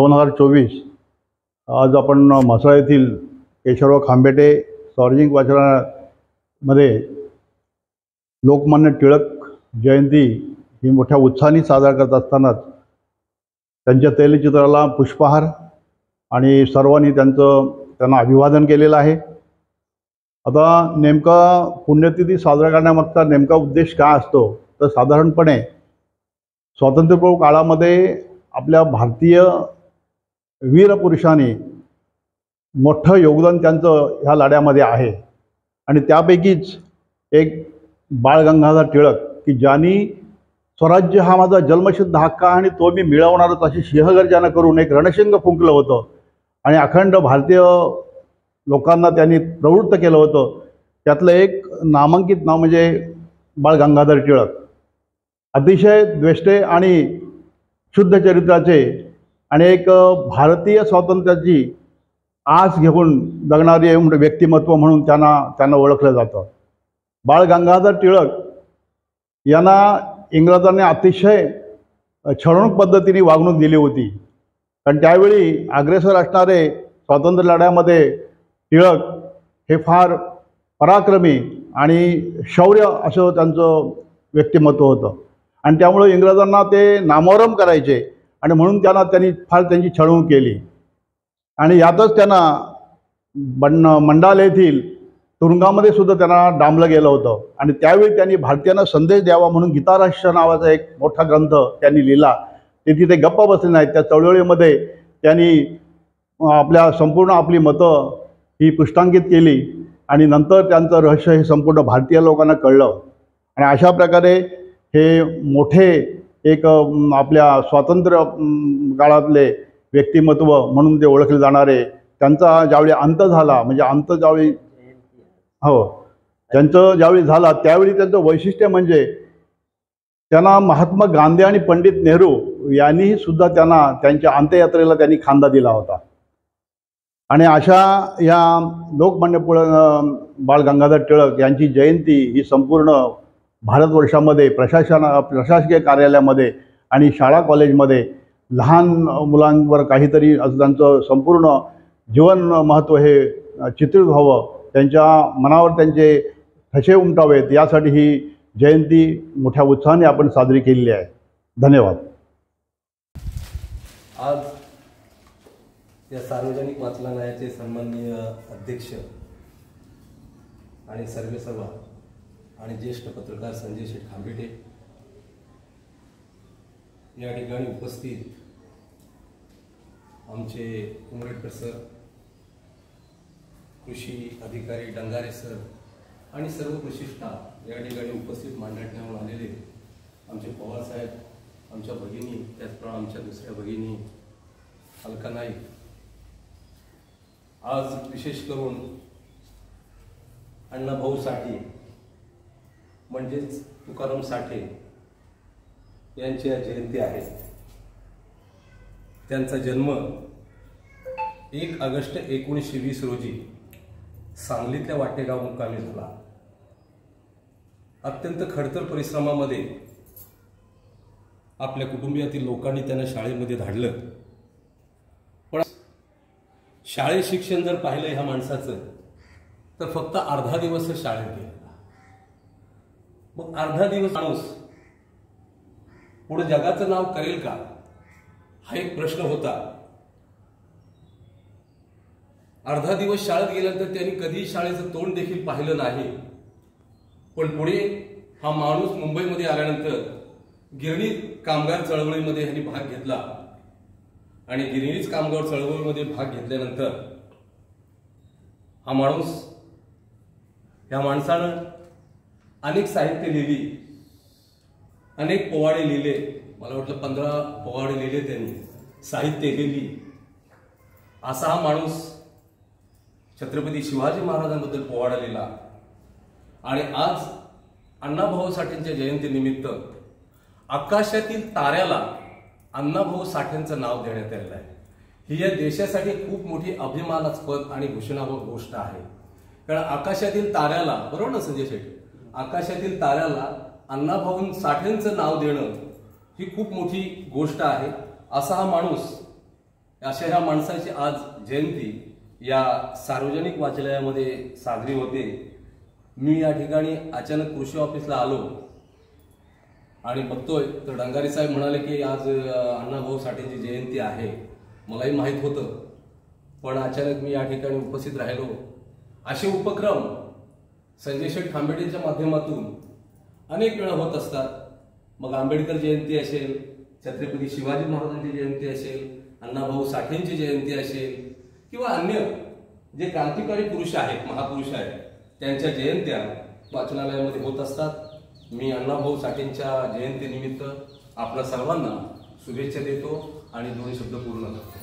2024 आज आपण म्हसळा येथील केशवराव खांबेटे सार्वजनिक वाचनालयामध्ये लोकमान्य टिळक जयंती ही मोठ्या उत्साहाने साजरा करत असतानाच त्यांच्या तैलचित्राला पुष्पहार आणि सर्वांनी त्यांना अभिवादन केलेलं आहे। आता नेमका पुण्यतिथी साजरा करण्यामागचा नेमका उद्देश काय असतो तर साधारणपणे स्वातंत्र्यपूर्व काळामध्ये आपल्या भारतीय वीर पुरुषांनी मोठं योगदान त्यांचं ह्या लढ्यामध्ये आहे आणि त्यापैकीच एक बाळ गंगाधर टिळक की ज्यांनी स्वराज्य हा माझा जन्मसिद्ध हक्क आणि तो मी मिळवणारच अशी सिंहगर्जना करून एक रणशिंग फुंकलं होतं आणि अखंड भारतीय लोकांना त्यांनी प्रवृत्त केलं होतं। त्यातलं एक नामांकित नाव म्हणजे बाळ गंगाधर टिळक। अतिशय द्वेष्टे आणि शुद्ध चरित्राचे आणि एक भारतीय स्वातंत्र्याची आस घेऊन जगणारे व्यक्तिमत्व म्हणून त्यांना ओळखलं जातं। बाळ गंगाधर टिळक यांना इंग्रजांनी अतिशय छळवणूक पद्धतीने वागणूक दिली होती, कारण त्यावेळी अग्रेसर असणारे स्वातंत्र्य लढ्यामध्ये टिळक हे फार पराक्रमी आणि शौर्य असं त्यांचं व्यक्तिमत्व होतं आणि त्यामुळे इंग्रजांना ते नामोहरम करायचे आणि म्हणून त्यांनी त्यांची छळवणूक केली आणि यातच त्यांना मंडाल येथील तुरुंगामध्ये सुद्धा त्यांना डांबलं गेलं होतं आणि त्यावेळी त्यांनी भारतीयांना संदेश द्यावा म्हणून गीताराष्ट्र नावाचा एक मोठा ग्रंथ त्यांनी लिहिला। ते तिथे गप्प बसले नाहीत। त्या चळवळीमध्ये त्यांनी संपूर्ण आपली मतं ही पुष्टांकित केली आणि नंतर त्यांचं रहस्य हे संपूर्ण भारतीय लोकांना कळलं आणि अशा प्रकारे हे मोठे एक आपल्या स्वातंत्र्य काळातले व्यक्तिमत्व म्हणून ते ओळखले जाणारे त्यांचा ज्यावेळी अंत झाला म्हणजे त्यांचं ज्यावेळी झाला त्यावेळी त्यांचं वैशिष्ट्य म्हणजे त्यांना महात्मा गांधी आणि पंडित नेहरू यांनीही सुद्धा त्यांच्या अंत्ययात्रेला त्यांनी खांदा दिला होता आणि अशा या लोकमान्य बाळ गंगाधर टिळक यांची जयंती ही संपूर्ण भारतवर्षामध्ये प्रशासकीय कार्यालयामध्ये आणि शाळा कॉलेजमध्ये लहान मुलांवर काहीतरी असं त्यांचं संपूर्ण जीवन महत्त्व हे चित्रित व्हावं, त्यांच्या मनावर त्यांचे ठसे उमटावेत यासाठी ही जयंती मोठ्या उत्साहाने आपण साजरी केलेली आहे। धन्यवाद। आज या सार्वजनिक वाचनालयाचे सन्माननीय अध्यक्ष आणि सर्वेसर्वा आणि ज्येष्ठ पत्रकार संजय शेठ खांबेटे या ठिकाणी उपस्थित आमचे उमरेडकर सर, कृषी अधिकारी डंगारे सर आणि सर्व कृषी स्टाफ या ठिकाणी उपस्थित मांडण्यावर आलेले आमचे पवार साहेब, आमच्या भगिनी, त्याचप्रमाणे आमच्या दुसऱ्या भगिनी अलका नाईक। आज विशेष करून अण्णाभाऊ साठे म्हणजेच तुकाराम साठे यांची जयंती आहे। त्यांचा जन्म 1 ऑगस्ट 1920 रोजी सांगलीतल्या वाटेगाव मुक्कामी झाला। अत्यंत खडतर परिश्रमामध्ये आपल्या कुटुंबियातील लोकांनी त्यांना शाळेमध्ये धाडलं, पण शाळेत शिक्षण जर पाहिलं ह्या माणसाचं तर फक्त अर्धा दिवस शाळेत गेला। मग अर्धा दिवस माणूस पुढे जगाचं नाव करेल का हा एक प्रश्न होता। अर्धा दिवस शाळेत गेल्यानंतर त्यांनी कधी शाळेचं तोंड देखील पाहिलं नाही, पण पुढे हा माणूस मुंबईमध्ये आल्यानंतर गिरणी कामगार चळवळीमध्ये ह्यांनी भाग घेतला आणि गिरणीच कामगार चळवळीमध्ये भाग घेतल्यानंतर ह्या माणसानं अनेक साहित्य लिहिली, अनेक पोवाडे लिहिले, मला वाटलं 15 पोवाडे लिहिले त्यांनी, साहित्य लिहिली। असा हा माणूस छत्रपती शिवाजी महाराजांबद्दल पोवाडा लिहिला आणि आज अण्णाभाऊ साठेंच्या जयंतीनिमित्त आकाशातील ताऱ्याला अण्णाभाऊ साठेंचं नाव देण्यात आलेलं आहे। ही या देशासाठी खूप मोठी अभिमानास्पद आणि घोषणात्मक गोष्ट आहे, कारण आकाशातील ताऱ्याला, बरोबर ना संजय शेठ, आकाशातील ताऱ्याला अण्णाभाऊ साठेंचं नाव देणं ही खूप मोठी गोष्ट आहे। असा हा माणूस अशा ह्या माणसाची आज जयंती या सार्वजनिक वाचनालयामध्ये साजरी होते. मी या ठिकाणी अचानक कृषी ऑफिसला आलो आणि बघतोय तर डंगारे साहेब म्हणाले की आज अण्णाभाऊ साठेंची जयंती आहे. मलाही माहीत होतं, पण अचानक मी या ठिकाणी उपस्थित राहिलो. असे उपक्रम संजय शेठ खांबेटेंच्या माध्यमातून अनेक वेळा होत असतात. मग आंबेडकर जयंती असेल, छत्रपती शिवाजी महाराजांची जयंती असेल, अण्णाभाऊ साठेंची जयंती असेल किंवा अन्य जे क्रांतिकारी पुरुष आहेत, महापुरुष आहेत, त्यांच्या जयंत्या वाचनालयामध्ये होत असतात. मी अण्णाभाऊ साठेंच्या जयंतीनिमित्त आपल्या सर्वांना शुभेच्छा देतो आणि 2 शब्द पूर्ण करतो.